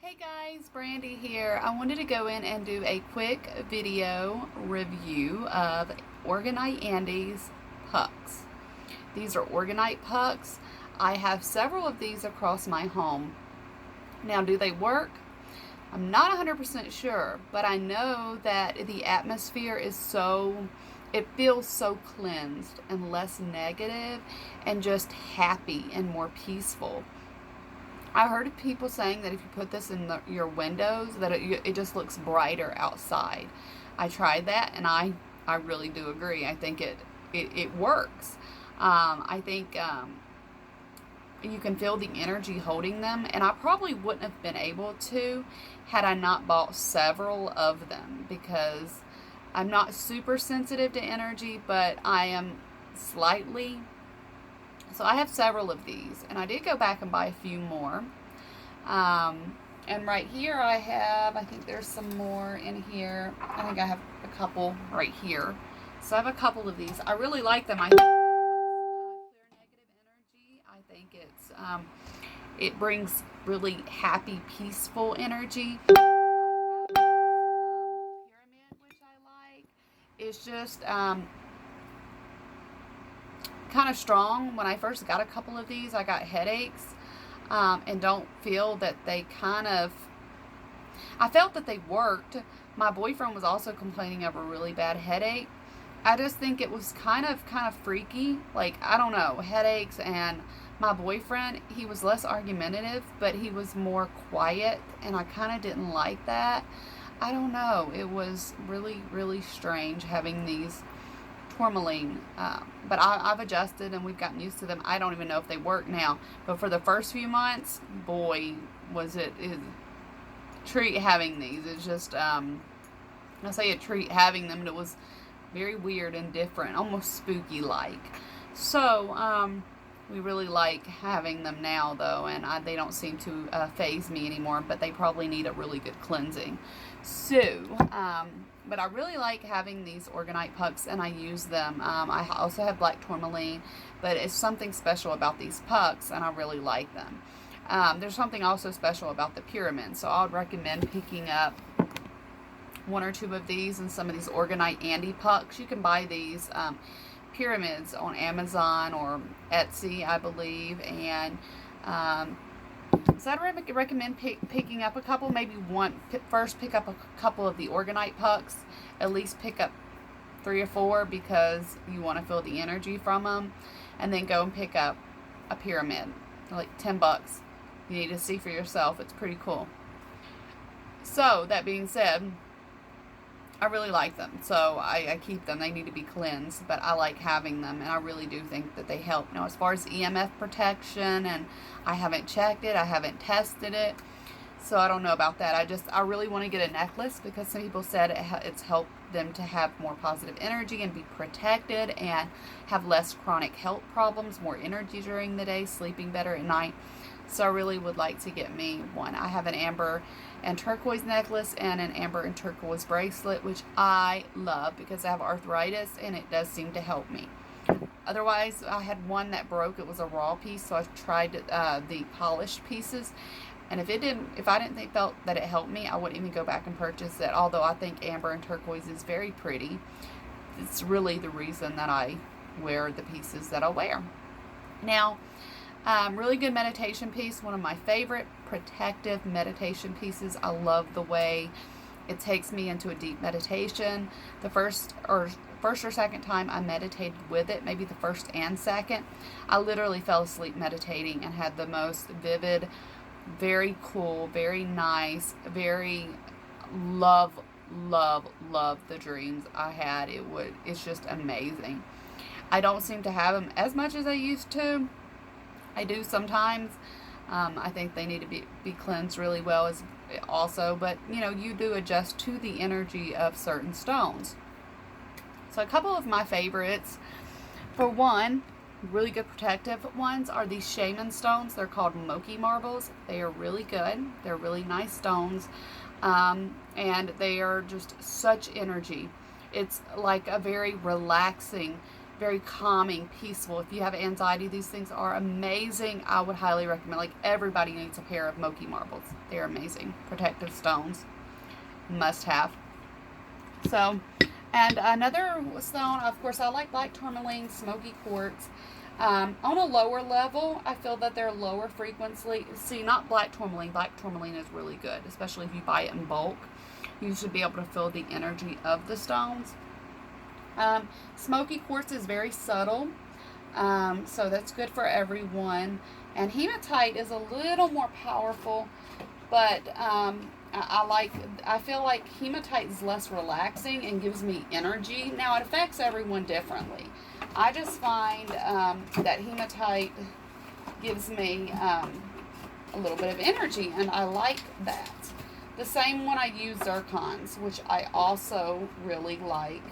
Hey guys, Brandy here. I wanted to go in and do a quick video review of Orgonite Andy's pucks. These are Orgonite pucks. I have several of these across my home. Now, do they work? I'm not 100% sure, but I know that the atmosphere is it feels so cleansed and less negative and just happy and more peaceful. I heard of people saying that if you put this in your windows, that it just looks brighter outside. I tried that, and I really do agree. I think it works. I think you can feel the energy holding them, and I probably wouldn't have been able to had I not bought several of them, because I'm not super sensitive to energy, but I am slightly. So I have several of these, and I did go back and buy a few more. And right here I think there's some more in here. I think I have a couple right here. So I have a couple of these. I really like them. I think it helps clear negative energy. I think it brings really happy, peaceful energy. I have this pyramid, which I like. It's just kind of strong. When I first got a couple of these, I got headaches, and don't feel that they I felt that they worked. My boyfriend was also complaining of a really bad headache. I just think it was kind of freaky. Like, I don't know, headaches. And my boyfriend, he was less argumentative, but he was more quiet, and I kind of didn't like that. I don't know. It was really, really strange having these tourmaline, but I've adjusted and we've gotten used to them. I don't even know if they work now, but for the first few months, boy, was it a treat having these. It's just I say a treat having them, and it was very weird and different, almost spooky like. So we really like having them now, though, and they don't seem to faze me anymore, but they probably need a really good cleansing. So but I really like having these Orgonite pucks, and I use them. I also have black tourmaline, but it's something special about these pucks, and I really like them. There's something also special about the pyramid, so I would recommend picking up one or two of these and some of these Orgonite Andy pucks. You can buy these pyramids on Amazon or Etsy, I believe, and so I'd recommend picking up a couple, maybe first pick up a couple of the Orgonite pucks, at least pick up 3 or 4, because you want to feel the energy from them, and then go and pick up a pyramid, like $10. You need to see for yourself. It's pretty cool. So that being said, I really like them, so I keep them. They need to be cleansed, but I like having them, and I really do think that they help. Now, as far as EMF protection, and I haven't checked it, I haven't tested it, so I don't know about that. I really want to get a necklace, because some people said it's helped them to have more positive energy and be protected and have less chronic health problems, more energy during the day, sleeping better at night. So I really would like to get me one. I have an amber and turquoise necklace and an amber and turquoise bracelet, which I love because I have arthritis, and it does seem to help me. Otherwise, I had one that broke. It was a raw piece, so I tried the polished pieces, and if I didn't felt that it helped me, I wouldn't even go back and purchase it. Although I think amber and turquoise is very pretty, it's really the reason that I wear the pieces that I wear. Now, really good meditation piece, one of my favorite protective meditation pieces. I love the way it takes me into a deep meditation. The first or second time I meditated with it, maybe the first and second, I literally fell asleep meditating and had the most vivid, very cool, very nice, very love the dreams I had. It's just amazing. I don't seem to have them as much as I used to. I do sometimes. I think they need to be cleansed really well as also, but you do adjust to the energy of certain stones. So a couple of my favorites, for one, really good protective ones, are these shaman stones. They're called Moki marbles. They are really good. They're really nice stones, and they are just such energy. It's like a very relaxing very calming, peaceful. If you have anxiety, these things are amazing. I would highly recommend. Like, everybody needs a pair of Moki marbles. They're amazing. Protective stones. Must have. So, and another stone, of course, I like black tourmaline, smoky quartz. On a lower level, I feel that they're lower frequency. See, not black tourmaline. Black tourmaline is really good, especially if you buy it in bulk. You should be able to feel the energy of the stones. Smoky quartz is very subtle, so that's good for everyone. And hematite is a little more powerful, but I feel like hematite is less relaxing and gives me energy. Now, it affects everyone differently. I just find that hematite gives me a little bit of energy, and I like that. The same when I use zircons, which I also really like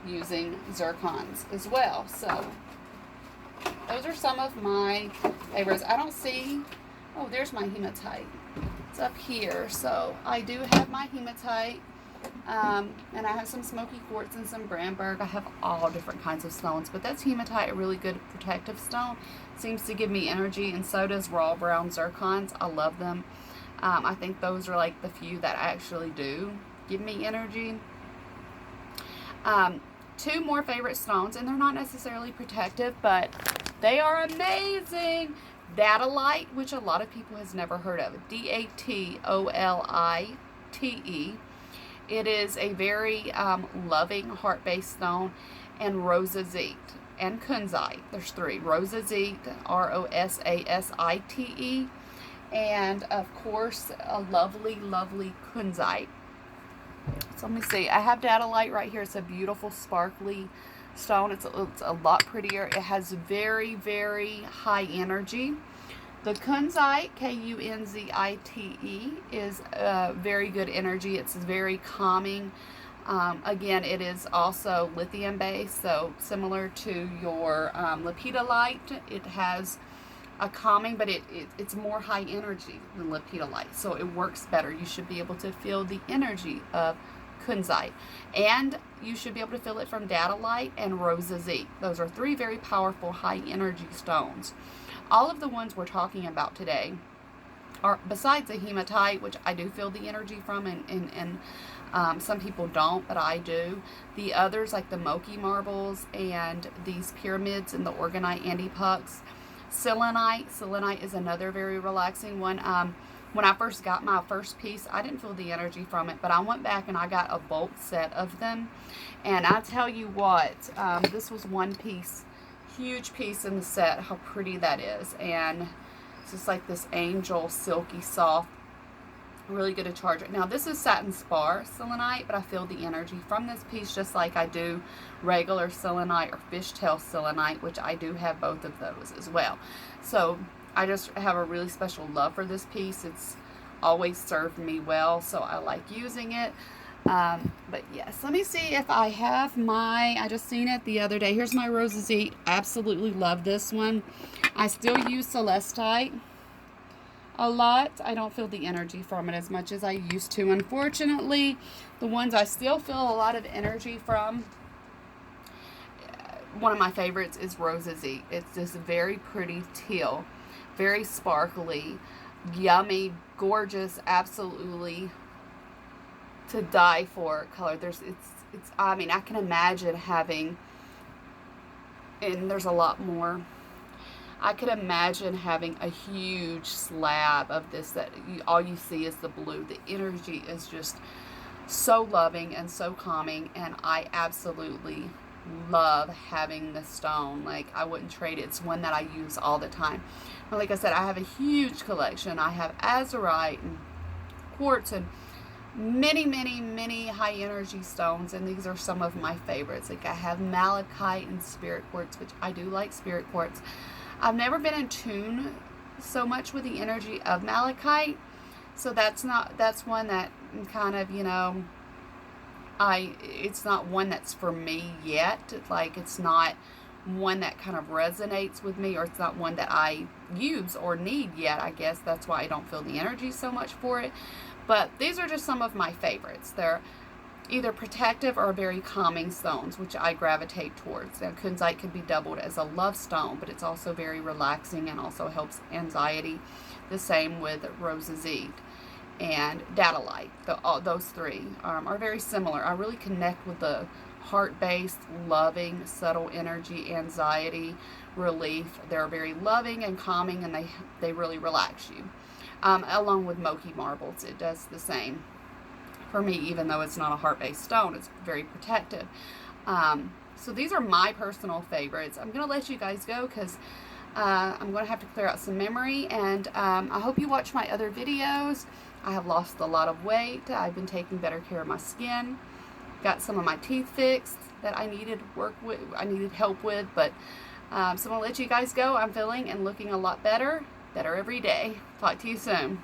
using zircons as well. So those are some of my favorites. I don't see, oh, there's my hematite. It's up here. So I do have my hematite, and I have some smoky quartz and some Brandberg. I have all different kinds of stones, but that's hematite, a really good protective stone. Seems to give me energy, and so does raw brown zircons. I love them. I think those are like the few that actually do give me energy. Two more favorite stones, and they're not necessarily protective, but they are amazing. Datalite, which a lot of people has never heard of. Datolite. It is a very loving heart-based stone. And rosazite and kunzite. There's three. Rosazite, Rosasite, and of course a lovely, lovely kunzite. So let me see. I have Datalite right here. It's a beautiful, sparkly stone. It's a lot prettier. It has very, very high energy. The kunzite, Kunzite, is very good energy. It's very calming. Again, it is also lithium based, so similar to your lepidolite. It has a calming, but it's more high energy than lepidolite, so it works better. You should be able to feel the energy of kunzite, and you should be able to feel it from Datalite and rosazite. Those are three very powerful high energy stones. All of the ones we're talking about today are, besides the hematite, which I do feel the energy from, and some people don't, but I do. The others, like the Moki marbles and these pyramids and the Orgonite Andy pucks. Selenite is another very relaxing one. When I first got my first piece, I didn't feel the energy from it, but I went back and I got a bulk set of them. And I tell you what, this was one piece, huge piece in the set, how pretty that is. And it's just like this angel, silky, soft, really good to charge it. Now, this is satin spar selenite, but I feel the energy from this piece just like I do regular selenite or fishtail selenite, which I do have both of those as well. So I just have a really special love for this piece. It's always served me well, so I like using it. But yes, let me see if I have I just seen it the other day. Here's my rosazite. Absolutely love this one. I still use celestite a lot. I don't feel the energy from it as much as I used to, unfortunately. The ones I still feel a lot of energy from, one of my favorites is rosazite. It's this very pretty teal, very sparkly, yummy, gorgeous, absolutely to die for color. I mean, I can imagine having, and there's a lot more, I could imagine having a huge slab of this that all you see is the blue. The energy is just so loving and so calming, and I absolutely love having this stone. Like, I wouldn't trade it. It's one that I use all the time. And like I said, I have a huge collection. I have azurite and quartz and many, many, many high energy stones, and these are some of my favorites. Like, I have malachite and spirit quartz, which I do like spirit quartz. I've never been in tune so much with the energy of malachite, so that's one that kind of, it's not one that's for me yet. Like, it's not one that kind of resonates with me, or it's not one that I use or need yet. I guess that's why I don't feel the energy so much for it. But these are just some of my favorites. They're either protective or very calming stones, which I gravitate towards. Now, kunzite can be doubled as a love stone, but it's also very relaxing and also helps anxiety. The same with roseate and datalite. Those three are very similar. I really connect with the heart-based, loving, subtle energy, anxiety, relief. They're very loving and calming, and they really relax you. Along with Moki marbles, it does the same for me, even though it's not a heart-based stone. It's very protective. So these are my personal favorites. I'm going to let you guys go because I'm going to have to clear out some memory, and I hope you watch my other videos. I have lost a lot of weight. I've been taking better care of my skin. Got some of my teeth fixed that I needed help with, but so I'm going to let you guys go. I'm feeling and looking a lot better every day. Talk to you soon.